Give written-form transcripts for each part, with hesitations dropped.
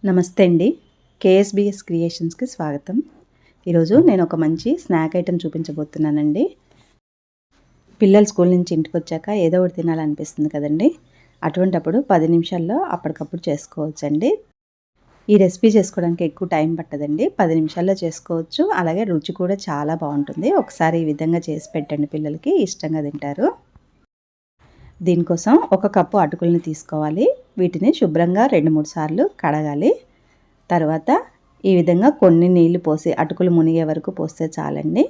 నమస్తే అండి. కేఎస్బిఎస్ క్రియేషన్స్కి స్వాగతం. ఈరోజు నేను ఒక మంచి స్నాక్ ఐటెం చూపించబోతున్నానండి. పిల్లలు స్కూల్ నుంచి ఇంటికి వచ్చాక ఏదో ఒకటి తినాలనిపిస్తుంది కదండి. అటువంటప్పుడు 10 నిమిషాల్లో అప్పటికప్పుడు చేసుకోవచ్చండి. ఈ రెసిపీ చేసుకోవడానికి ఎక్కువ టైం పట్టదండి. 10 నిమిషాల్లో చేసుకోవచ్చు. అలాగే రుచి కూడా చాలా బాగుంటుంది. ఒకసారి ఈ విధంగా చేసి పెట్టండి, పిల్లలకి ఇష్టంగా తింటారు. దీనికోసం ఒక కప్పు అటుకుల్ని తీసుకోవాలి. వీటిని శుభ్రంగా 2-3 సార్లు కడగాలి. తర్వాత ఈ విధంగా కొన్ని నీళ్లు పోసి అటుకులు మునిగే వరకు పోస్తే చాలండి.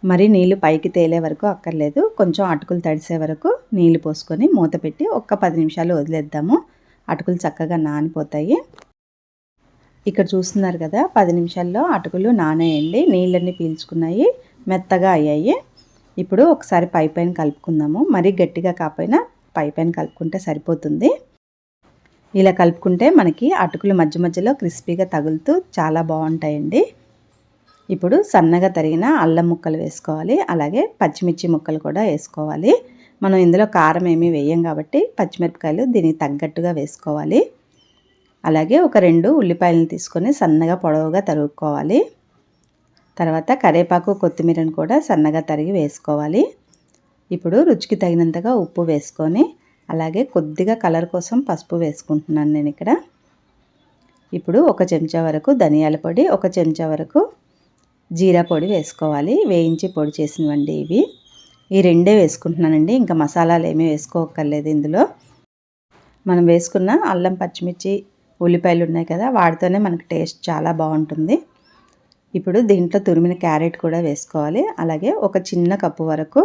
మరి నీళ్లు పైకి తేలే వరకు అక్కర్లేదు. కొంచెం అటుకులు తడిసే వరకు నీళ్లు పోసుకొని మూత పెట్టి ఒక్క 10 నిమిషాలు వదిలేద్దాము. అటుకులు చక్కగా నానిపోతాయి. ఇక్కడ చూస్తున్నారు కదా, 10 నిమిషాల్లో అటుకులు నానేయండి. నీళ్ళన్నీ పీల్చుకున్నాయి, మెత్తగా అయ్యాయి. ఇప్పుడు ఒకసారి పైన కలుపుకుందాము. మరీ గట్టిగా కాకపోయినా పైన కలుపుకుంటే సరిపోతుంది. ఇలా కలుపుకుంటే మనకి అటుకులు మధ్య మధ్యలో క్రిస్పీగా తగులుతూ చాలా బాగుంటాయండి. ఇప్పుడు సన్నగా తరిగిన అల్లం ముక్కలు వేసుకోవాలి. అలాగే పచ్చిమిర్చి ముక్కలు కూడా వేసుకోవాలి. మనం ఇందులో కారం ఏమీ వేయం కాబట్టి పచ్చిమిరపకాయలు దీనికి తగ్గట్టుగా వేసుకోవాలి. అలాగే ఒక 2 ఉల్లిపాయలను తీసుకొని సన్నగా పొడవుగా తరుగుకోవాలి. తర్వాత కరివేపాకు, కొత్తిమీరను కూడా సన్నగా తరిగి వేసుకోవాలి. ఇప్పుడు రుచికి తగినంతగా ఉప్పు వేసుకొని, అలాగే కొద్దిగా కలర్ కోసం పసుపు వేసుకుంటున్నాను నేను ఇక్కడ. ఇప్పుడు 1 చెంచా వరకు ధనియాల పొడి, 1 చెంచా వరకు జీరా పొడి వేసుకోవాలి. వేయించి పొడి చేసినవండి ఇవి. ఈ రెండే వేసుకుంటున్నానండి. ఇంకా మసాలాలు ఏమీ వేసుకోక్కర్లేదు ఇందులో. మనం వేసుకున్న అల్లం, పచ్చిమిర్చి, ఉల్లిపాయలు ఉన్నాయి కదా, వాటితోనే మనకి టేస్ట్ చాలా బాగుంటుంది. ఇప్పుడు దీంట్లో తురిమిన క్యారెట్ కూడా వేసుకోవాలి. అలాగే ఒక చిన్న కప్పు వరకు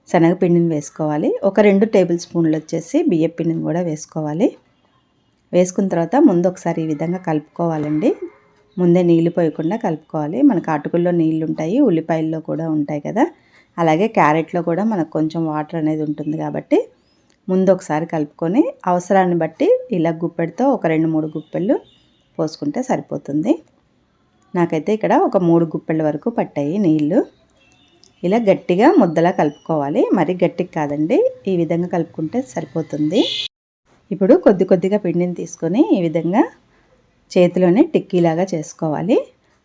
శనగపిండిని వేసుకోవాలి. ఒక 2 టేబుల్ స్పూన్లు వచ్చేసి బియ్యపిండిని కూడా వేసుకోవాలి. వేసుకున్న తర్వాత ముందు ఒకసారి ఈ విధంగా కలుపుకోవాలండి. ముందే నీళ్లు పోయకుండా కలుపుకోవాలి. మనకు అటుకుల్లో నీళ్ళు ఉంటాయి, ఉల్లిపాయల్లో కూడా ఉంటాయి కదా, అలాగే క్యారెట్లో కూడా మనకు కొంచెం వాటర్ అనేది ఉంటుంది కాబట్టి ముందు ఒకసారి కలుపుకొని అవసరాన్ని బట్టి ఇలా గుప్పెడితో ఒక 2-3 గుప్పెళ్ళు పోసుకుంటే సరిపోతుంది. నాకైతే ఇక్కడ ఒక 3 గుప్పెళ్ళ వరకు పట్టాయి నీళ్ళు. ఇలా గట్టిగా ముద్దలా కలుపుకోవాలి. మరి గట్టిగా కాదండి, ఈ విధంగా కలుపుకుంటే సరిపోతుంది. ఇప్పుడు కొద్దిగా పిండిని తీసుకొని ఈ విధంగా చేతిలోనే టిక్కీలాగా చేసుకోవాలి.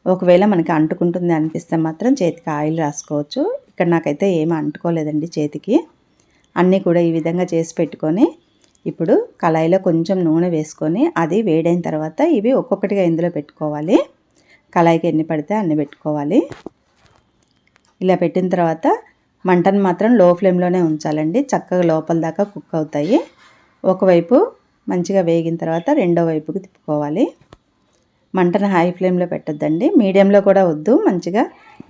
ఒకవేళ మనకి అంటుకుంటుంది అనిపిస్తే మాత్రం చేతికి ఆయిల్ రాసుకోవచ్చు. ఇక్కడ నాకైతే ఏమీ అంటుకోలేదండి చేతికి. అన్నీ కూడా ఈ విధంగా చేసి పెట్టుకొని ఇప్పుడు కళాయిలో కొంచెం నూనె వేసుకొని అది వేడైన తర్వాత ఇవి ఒక్కొక్కటిగా ఇందులో పెట్టుకోవాలి. కళాయికి ఎన్ని పడితే అన్ని పెట్టుకోవాలి. ఇలా పెట్టిన తర్వాత మంటను మాత్రం లో ఫ్లేమ్లోనే ఉంచాలండి. చక్కగా లోపల దాకా కుక్ అవుతాయి. ఒకవైపు మంచిగా వేగిన తర్వాత రెండో వైపుకి తిప్పుకోవాలి. మంటను హై ఫ్లేమ్లో పెట్టొద్దండి, మీడియంలో కూడా వద్దు. మంచిగా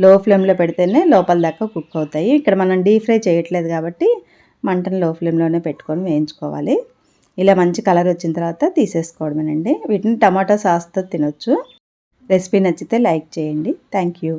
లో ఫ్లేమ్లో పెడితేనే లోపల దాకా కుక్ అవుతాయి. ఇక్కడ మనం డీప్ ఫ్రై చేయట్లేదు కాబట్టి మంటను లో ఫ్లేమ్లోనే పెట్టుకొని వేయించుకోవాలి. ఇలా మంచి కలర్ వచ్చిన తర్వాత తీసేసుకోవడమేనండి. వీటిని టమాటో సాస్తో తినొచ్చు. రెసిపీ నచ్చితే లైక్ చేయండి. Thank you.